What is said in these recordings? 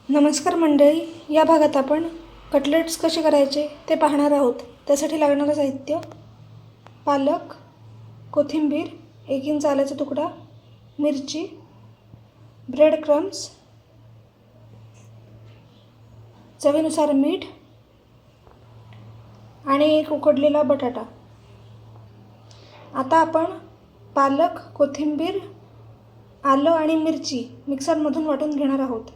नमस्कार मंडळी, या भागात आपण कटलेट्स कसे करायचे ते पाहणार आहोत। त्यासाठी लागणारे साहित्य: पालक, कोथिंबीर, 1 इंच आल्याचा तुकडा, मिरची, ब्रेड क्रम्स, चवीनुसार मीठ आणि 1 उकडलेला बटाटा। आता आपण पालक, कोथिंबीर, आलं आणि मिरची मिक्सरमधून वाटून घेणार आहोत।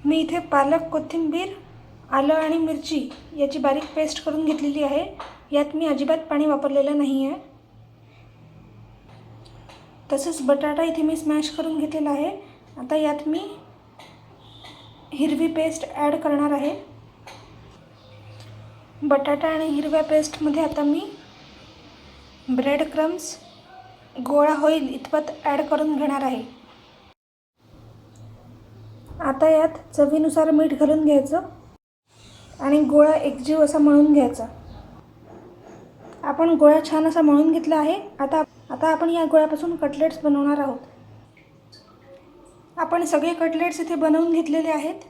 मी इथे पालक, कोथिंबीर, आलं आणि मिरची याची बारीक पेस्ट करून घेतलेली आहे। यात मी अजिबात पाणी वापरलेलं नाही आहे। तसेच बटाटा इथे मी स्मॅश करून घेतलेला आहे। आता यात मी हिरवी पेस्ट ॲड करणार आहे। बटाटा आणि हिरव्या पेस्टमध्ये आता मी ब्रेड क्रम्स गोळा होईल इतपत ॲड करून घेणार आहे। आता यात चवीनुसार मीठ घालून घ्यायचं आणि गोळा एकजीव असा मळून घ्यायचा। आपण गोळा छान असा मळून घेतला आहे। आता आपण या गोळ्यापासून कटलेट्स बनवणार आहोत। आपण सगळे कटलेट्स इथे बनवून घेतलेले आहेत।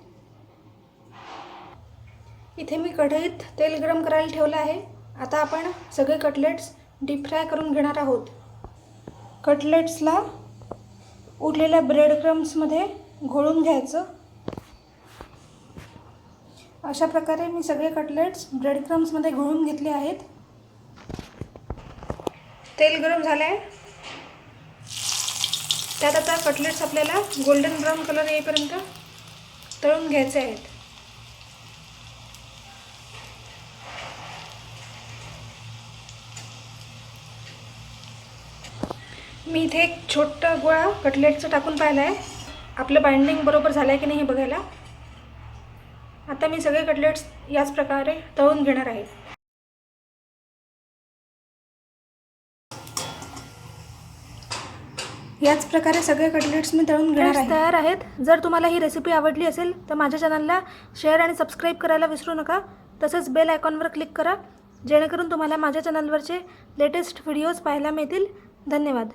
इथे मी कढईत तेल गरम करायला ठेवलं आहे। आता आपण सगळे कटलेट्स डीप फ्राय करून घेणार आहोत। कटलेट्सला उरलेल्या ब्रेड क्रम्समध्ये घोळून घ्यायचं। अशा प्रकारे मी सगळे कटलेट्स ब्रेड क्रम्समध्ये घोळून घेतले आहेत। तेल गरम झाले आहे। त्यात आता कटलेट्स आपल्याला गोल्डन ब्राऊन कलर येईपर्यंत तळून घ्यायचे आहेत। मी इथे एक छोटा गोळा कटलेटचा टाकून पाहिला आहे। आपलं बाइंडिंग बरोबर झालं आहे की नाही हे बघायला। आता मी सगळे कटलेट्स याच प्रकारे तळून घेणार आहे। याच प्रकारे सगळे कटलेट्स मी तळून घेणार आहे। तयार आहेत। जर तुम्हाला ही रेसिपी आवडली असेल तर माझ्या चॅनलला शेअर आणि सबस्क्राईब करायला विसरू नका। तसेच बेल आयकॉनवर क्लिक करा जेणेकरून तुम्हाला माझ्या चॅनलवरचे लेटेस्ट व्हिडिओज पाहायला मिळतील। धन्यवाद।